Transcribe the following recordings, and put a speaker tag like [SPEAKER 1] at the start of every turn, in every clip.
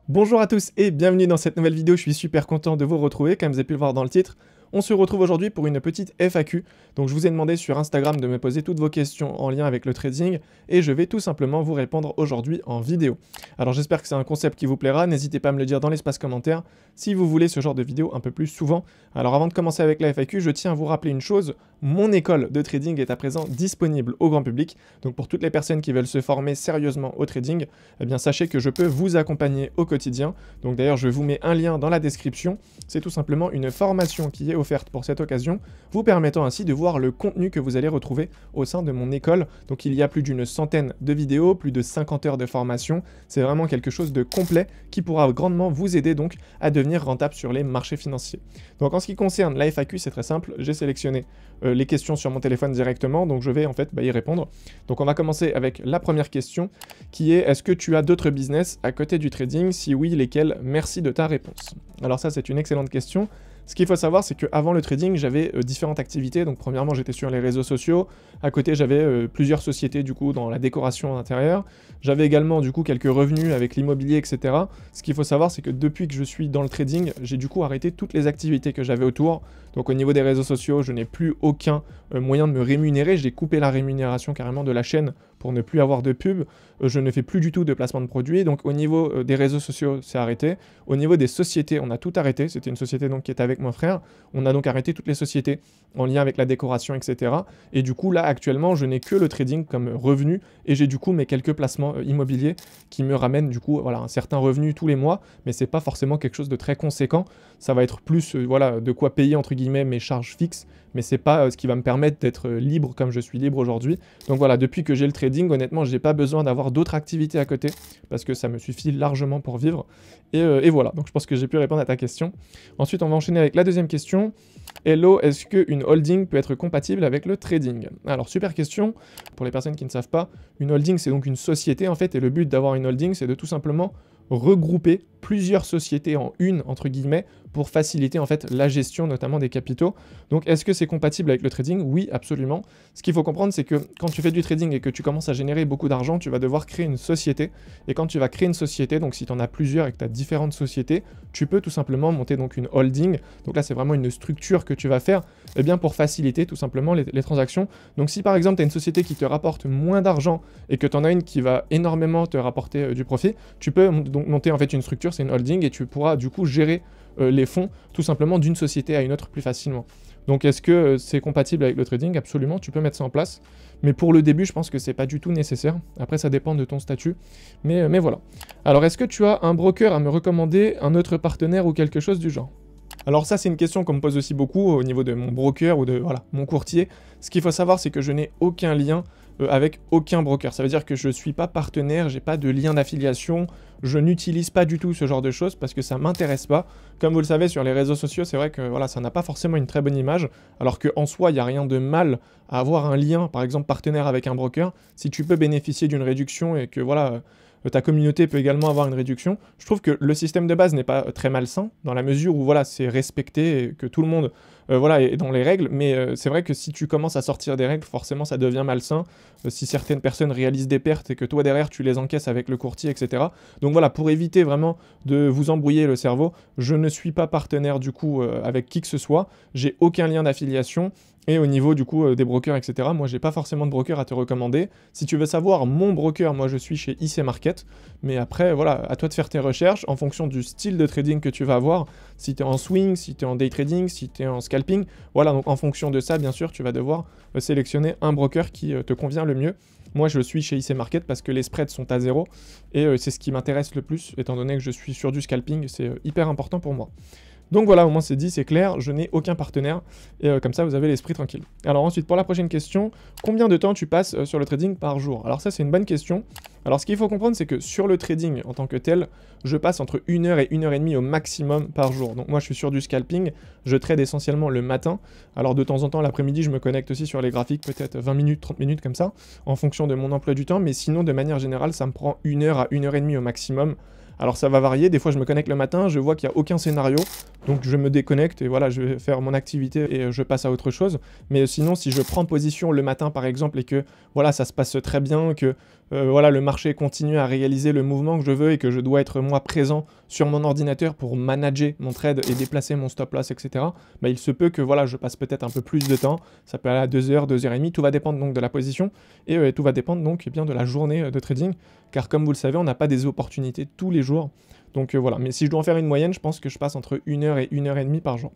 [SPEAKER 1] Bonjour à tous et bienvenue dans cette nouvelle vidéo, je suis super content de vous retrouver, comme vous avez pu le voir dans le titre. On se retrouve aujourd'hui pour une petite FAQ, donc je vous ai demandé sur Instagram de me poser toutes vos questions en lien avec le trading et je vais tout simplement vous répondre aujourd'hui en vidéo. Alors j'espère que c'est un concept qui vous plaira, n'hésitez pas à me le dire dans l'espace commentaire si vous voulez ce genre de vidéo un peu plus souvent. Alors avant de commencer avec la FAQ, je tiens à vous rappeler une chose, mon école de trading est à présent disponible au grand public, donc pour toutes les personnes qui veulent se former sérieusement au trading, eh bien sachez que je peux vous accompagner au quotidien. Donc d'ailleurs je vous mets un lien dans la description, c'est tout simplement une formation qui est offerte pour cette occasion, vous permettant ainsi de voir le contenu que vous allez retrouver au sein de mon école. Donc il y a plus d'une centaine de vidéos, plus de 50 heures de formation, c'est vraiment quelque chose de complet qui pourra grandement vous aider donc à devenir rentable sur les marchés financiers. Donc en ce qui concerne la FAQ, c'est très simple, j'ai sélectionné les questions sur mon téléphone directement, donc je vais en fait y répondre. Donc on va commencer avec la première question qui est: est-ce que tu as d'autres business à côté du trading? Si oui, lesquels? Merci de ta réponse. Alors ça c'est une excellente question. Ce qu'il faut savoir, c'est qu'avant le trading, j'avais différentes activités. Donc premièrement, j'étais sur les réseaux sociaux. À côté, j'avais plusieurs sociétés du coup dans la décoration intérieure. J'avais également du coup quelques revenus avec l'immobilier, etc. Ce qu'il faut savoir, c'est que depuis que je suis dans le trading, j'ai du coup arrêté toutes les activités que j'avais autour. Donc au niveau des réseaux sociaux, je n'ai plus aucun moyen de me rémunérer. J'ai coupé la rémunération carrément de la chaîne pour ne plus avoir de pub. Je ne fais plus du tout de placement de produits. Donc au niveau des réseaux sociaux, c'est arrêté. Au niveau des sociétés, on a tout arrêté. C'était une société donc qui était avec mon frère. On a donc arrêté toutes les sociétés en lien avec la décoration, etc. Et du coup, là, actuellement, je n'ai que le trading comme revenu et j'ai du coup mes quelques placements immobiliers qui me ramènent du coup voilà, un certain revenu tous les mois, mais c'est pas forcément quelque chose de très conséquent. Ça va être plus voilà, de quoi payer entre guillemets mes charges fixes, mais c'est pas ce qui va me permettre d'être libre comme je suis libre aujourd'hui. Donc voilà, depuis que j'ai le trading, honnêtement, j'ai pas besoin d'avoir d'autres activités à côté parce que ça me suffit largement pour vivre. Et voilà, donc je pense que j'ai pu répondre à ta question. Ensuite, on va enchaîner avec la deuxième question. Hello, est-ce qu'une holding peut être compatible avec le trading? Alors, super question. Pour les personnes qui ne savent pas, une holding, c'est donc une société en fait, et le but d'avoir une holding, c'est de tout simplement regrouper plusieurs sociétés en une, entre guillemets, pour faciliter en fait la gestion notamment des capitaux. Donc est-ce que c'est compatible avec le trading? Oui, absolument. Ce qu'il faut comprendre, c'est que quand tu fais du trading et que tu commences à générer beaucoup d'argent, tu vas devoir créer une société. Et quand tu vas créer une société, donc si tu en as plusieurs et que tu as différentes sociétés, tu peux tout simplement monter donc une holding. Donc là, c'est vraiment une structure que tu vas faire eh bien, pour faciliter tout simplement les transactions. Donc si par exemple, tu as une société qui te rapporte moins d'argent et que tu en as une qui va énormément te rapporter du profit, tu peux donc monter en fait une structure, c'est une holding, et tu pourras du coup gérer les fonds tout simplement d'une société à une autre plus facilement. Donc est-ce que c'est compatible avec le trading? Absolument, tu peux mettre ça en place. Mais pour le début, je pense que c'est pas du tout nécessaire. Après, ça dépend de ton statut. Mais voilà. Alors, est-ce que tu as un broker à me recommander, un autre partenaire ou quelque chose du genre? Alors ça, c'est une question qu'on me pose aussi beaucoup au niveau de mon broker ou de voilà, mon courtier. Ce qu'il faut savoir, c'est que je n'ai aucun lien avec aucun broker. Ça veut dire que je ne suis pas partenaire, j'ai pas de lien d'affiliation, je n'utilise pas du tout ce genre de choses parce que ça m'intéresse pas. Comme vous le savez, sur les réseaux sociaux, c'est vrai que voilà, ça n'a pas forcément une très bonne image, alors qu'en soi, il n'y a rien de mal à avoir un lien, par exemple partenaire avec un broker. Si tu peux bénéficier d'une réduction et que voilà, ta communauté peut également avoir une réduction, je trouve que le système de base n'est pas très malsain, dans la mesure où voilà, c'est respecté et que tout le monde voilà, est dans les règles, mais c'est vrai que si tu commences à sortir des règles, forcément ça devient malsain, si certaines personnes réalisent des pertes et que toi derrière tu les encaisses avec le courtier, etc. Donc voilà, pour éviter vraiment de vous embrouiller le cerveau, je ne suis pas partenaire du coup avec qui que ce soit, j'ai aucun lien d'affiliation. Et au niveau du coup des brokers, etc., moi j'ai pas forcément de broker à te recommander. Si tu veux savoir mon broker, moi je suis chez IC Market. Mais après, voilà, à toi de faire tes recherches en fonction du style de trading que tu vas avoir. Si tu es en swing, si tu es en day trading, si tu es en scalping. Voilà, donc en fonction de ça, bien sûr, tu vas devoir sélectionner un broker qui te convient le mieux. Moi je suis chez IC Market parce que les spreads sont à 0. Et c'est ce qui m'intéresse le plus, étant donné que je suis sur du scalping, c'est hyper important pour moi. Donc voilà, au moins c'est dit, c'est clair, je n'ai aucun partenaire, et comme ça vous avez l'esprit tranquille. Alors ensuite, pour la prochaine question, combien de temps tu passes sur le trading par jour? Alors ça c'est une bonne question. Alors ce qu'il faut comprendre, c'est que sur le trading en tant que tel, je passe entre 1 heure et 1 heure et demie au maximum par jour. Donc moi je suis sur du scalping, je trade essentiellement le matin. Alors de temps en temps l'après-midi je me connecte aussi sur les graphiques, peut-être 20 minutes, 30 minutes comme ça, en fonction de mon emploi du temps, mais sinon de manière générale ça me prend 1 heure à 1 heure et demie au maximum. Alors ça va varier, des fois je me connecte le matin, je vois qu'il n'y a aucun scénario, donc je me déconnecte et voilà, je vais faire mon activité et je passe à autre chose. Mais sinon, si je prends position le matin par exemple et que voilà, ça se passe très bien, que voilà, le marché continue à réaliser le mouvement que je veux et que je dois être moi présent sur mon ordinateur pour manager mon trade et déplacer mon stop loss, etc., bah, il se peut que voilà, je passe peut-être un peu plus de temps, ça peut aller à 2 heures, 2 heures et demie, tout va dépendre donc de la position et tout va dépendre donc eh bien, de la journée de trading, car comme vous le savez, on n'a pas des opportunités tous les jours. Donc voilà, mais si je dois en faire une moyenne, je pense que je passe entre 1 heure et 1 heure et demie par jour.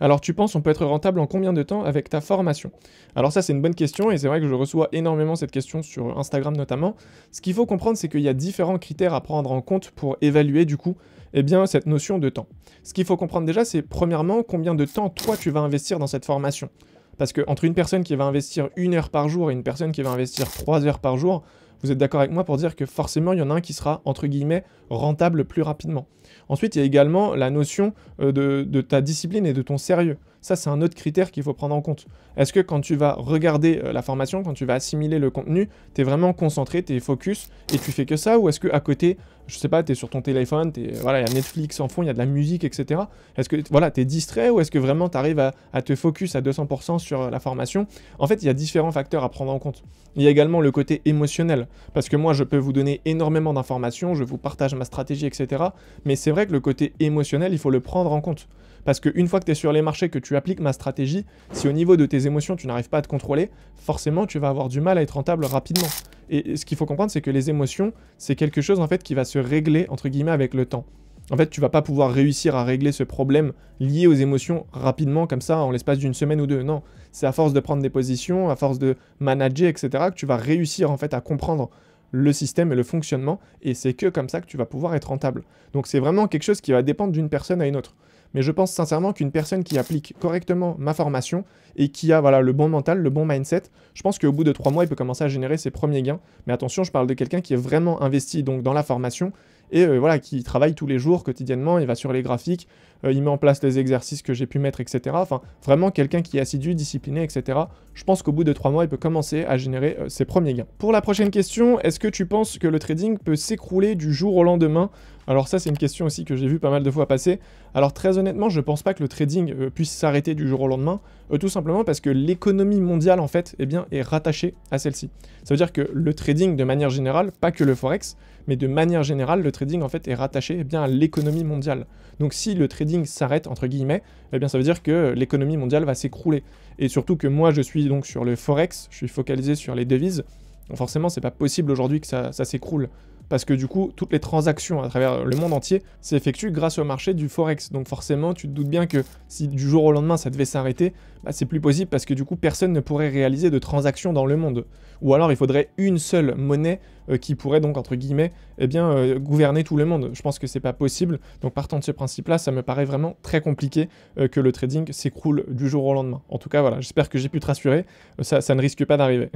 [SPEAKER 1] Alors tu penses on peut être rentable en combien de temps avec ta formation? Alors ça c'est une bonne question et c'est vrai que je reçois énormément cette question sur Instagram notamment. Ce qu'il faut comprendre c'est qu'il y a différents critères à prendre en compte pour évaluer du coup eh bien, cette notion de temps. Ce qu'il faut comprendre déjà c'est premièrement combien de temps toi tu vas investir dans cette formation. Parce que entre une personne qui va investir 1 heure par jour et une personne qui va investir 3 heures par jour, vous êtes d'accord avec moi pour dire que forcément, il y en a un qui sera, entre guillemets, rentable plus rapidement. Ensuite, il y a également la notion de ta discipline et de ton sérieux. Ça, c'est un autre critère qu'il faut prendre en compte. Est-ce que quand tu vas regarder la formation, quand tu vas assimiler le contenu, tu es vraiment concentré, tu es focus et tu fais que ça? Ou est-ce qu'à côté, je sais pas, tu es sur ton téléphone, voilà, il y a Netflix en fond, il y a de la musique, etc. Est-ce que voilà, tu es distrait ou est-ce que vraiment tu arrives à te focus à 200% sur la formation? En fait, il y a différents facteurs à prendre en compte. Il y a également le côté émotionnel. Parce que moi, je peux vous donner énormément d'informations, je vous partage ma stratégie, etc. Mais c'est vrai que le côté émotionnel, il faut le prendre en compte. Parce qu'une fois que tu es sur les marchés, que tu appliques ma stratégie, si au niveau de tes émotions, tu n'arrives pas à te contrôler, forcément, tu vas avoir du mal à être rentable rapidement. Et ce qu'il faut comprendre, c'est que les émotions, c'est quelque chose en fait qui va se régler, entre guillemets, avec le temps. En fait, tu vas pas pouvoir réussir à régler ce problème lié aux émotions rapidement, comme ça, en l'espace d'une semaine ou deux. Non, c'est à force de prendre des positions, à force de manager, etc., que tu vas réussir en fait à comprendre le système et le fonctionnement, et c'est que comme ça que tu vas pouvoir être rentable. Donc c'est vraiment quelque chose qui va dépendre d'une personne à une autre. Mais je pense sincèrement qu'une personne qui applique correctement ma formation et qui a voilà, le bon mental, le bon mindset, je pense qu'au bout de 3 mois, il peut commencer à générer ses premiers gains. Mais attention, je parle de quelqu'un qui est vraiment investi donc, dans la formation et voilà, qui travaille tous les jours, quotidiennement, il va sur les graphiques, il met en place les exercices que j'ai pu mettre, etc. Enfin, vraiment quelqu'un qui est assidu, discipliné, etc. Je pense qu'au bout de 3 mois, il peut commencer à générer ses premiers gains. Pour la prochaine question, est-ce que tu penses que le trading peut s'écrouler du jour au lendemain? Alors ça, c'est une question aussi que j'ai vu pas mal de fois passer. Alors très honnêtement, je pense pas que le trading puisse s'arrêter du jour au lendemain, tout simplement parce que l'économie mondiale, en fait, eh bien, est rattachée à celle-ci. Ça veut dire que le trading, de manière générale, pas que le forex, mais de manière générale, le trading, en fait, est rattaché eh bien, à l'économie mondiale. Donc si le trading s'arrête, entre guillemets, eh bien, ça veut dire que l'économie mondiale va s'écrouler. Et surtout que moi, je suis donc sur le forex, je suis focalisé sur les devises. Donc forcément, c'est pas possible aujourd'hui que ça s'écroule. Parce que du coup, toutes les transactions à travers le monde entier s'effectuent grâce au marché du Forex. Donc forcément, tu te doutes bien que si du jour au lendemain ça devait s'arrêter, bah, c'est plus possible parce que du coup, personne ne pourrait réaliser de transactions dans le monde. Ou alors, il faudrait une seule monnaie qui pourrait donc, entre guillemets, eh bien, gouverner tout le monde. Je pense que c'est pas possible. Donc partant de ce principe-là, ça me paraît vraiment très compliqué que le trading s'écroule du jour au lendemain. En tout cas, voilà, j'espère que j'ai pu te rassurer. Ça ne risque pas d'arriver.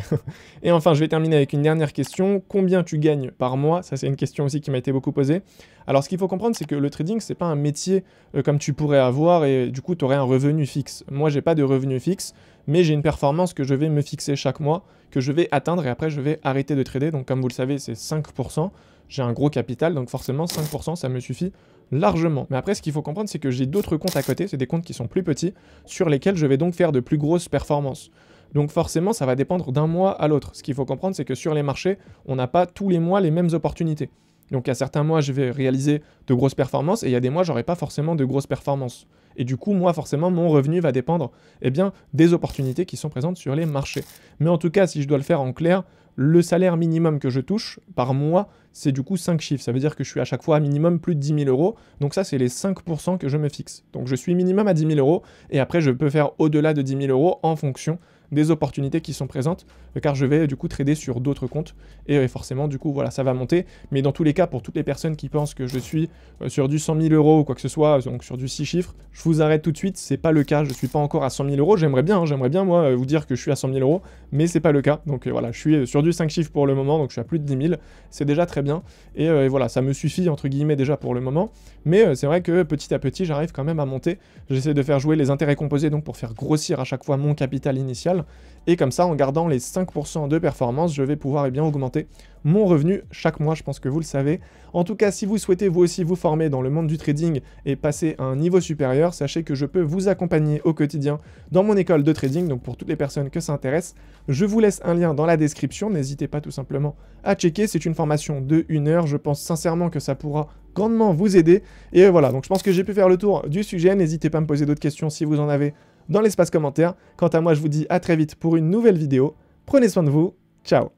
[SPEAKER 1] Et enfin, je vais terminer avec une dernière question. Combien tu gagnes par mois? Ça, c'est une question aussi qui m'a été beaucoup posée. Alors, ce qu'il faut comprendre, c'est que le trading, c'est pas un métier comme tu pourrais avoir et du coup, tu aurais un revenu fixe. Moi, j'ai pas de revenu fixe, mais j'ai une performance que je vais me fixer chaque mois, que je vais atteindre et après, je vais arrêter de trader. Donc, comme vous le savez, c'est 5%. J'ai un gros capital, donc forcément, 5%, ça me suffit largement. Mais après, ce qu'il faut comprendre, c'est que j'ai d'autres comptes à côté, c'est des comptes qui sont plus petits, sur lesquels je vais donc faire de plus grosses performances. Donc forcément, ça va dépendre d'un mois à l'autre. Ce qu'il faut comprendre, c'est que sur les marchés, on n'a pas tous les mois les mêmes opportunités. Donc à certains mois, je vais réaliser de grosses performances et il y a des mois, j'aurai pas forcément de grosses performances. Et du coup, moi, forcément, mon revenu va dépendre eh bien, des opportunités qui sont présentes sur les marchés. Mais en tout cas, si je dois le faire en clair, le salaire minimum que je touche par mois, c'est du coup 5 chiffres. Ça veut dire que je suis à chaque fois à minimum plus de 10 000 euros. Donc ça, c'est les 5% que je me fixe. Donc je suis minimum à 10 000 euros et après, je peux faire au-delà de 10 000 euros en fonction des opportunités qui sont présentes, car je vais du coup trader sur d'autres comptes, et forcément du coup voilà, ça va monter, mais dans tous les cas, pour toutes les personnes qui pensent que je suis sur du 100 000 euros ou quoi que ce soit, donc sur du 6 chiffres, je vous arrête tout de suite, c'est pas le cas, je suis pas encore à 100 000 euros, j'aimerais bien moi vous dire que je suis à 100 000 euros, mais c'est pas le cas, donc voilà, je suis sur du 5 chiffres pour le moment, donc je suis à plus de 10 000, c'est déjà très bien, et voilà, ça me suffit entre guillemets déjà pour le moment, mais c'est vrai que petit à petit, j'arrive quand même à monter, j'essaie de faire jouer les intérêts composés, donc pour faire grossir à chaque fois mon capital initial, initial. Et comme ça, en gardant les 5% de performance, je vais pouvoir augmenter mon revenu chaque mois, je pense que vous le savez. En tout cas, si vous souhaitez vous aussi vous former dans le monde du trading et passer à un niveau supérieur, sachez que je peux vous accompagner au quotidien dans mon école de trading. Donc pour toutes les personnes que ça intéresse, je vous laisse un lien dans la description. N'hésitez pas tout simplement à checker. C'est une formation de 1 heure. Je pense sincèrement que ça pourra grandement vous aider. Et voilà, donc je pense que j'ai pu faire le tour du sujet. N'hésitez pas à me poser d'autres questions si vous en avez dans l'espace commentaire. Quant à moi, je vous dis à très vite pour une nouvelle vidéo. Prenez soin de vous. Ciao.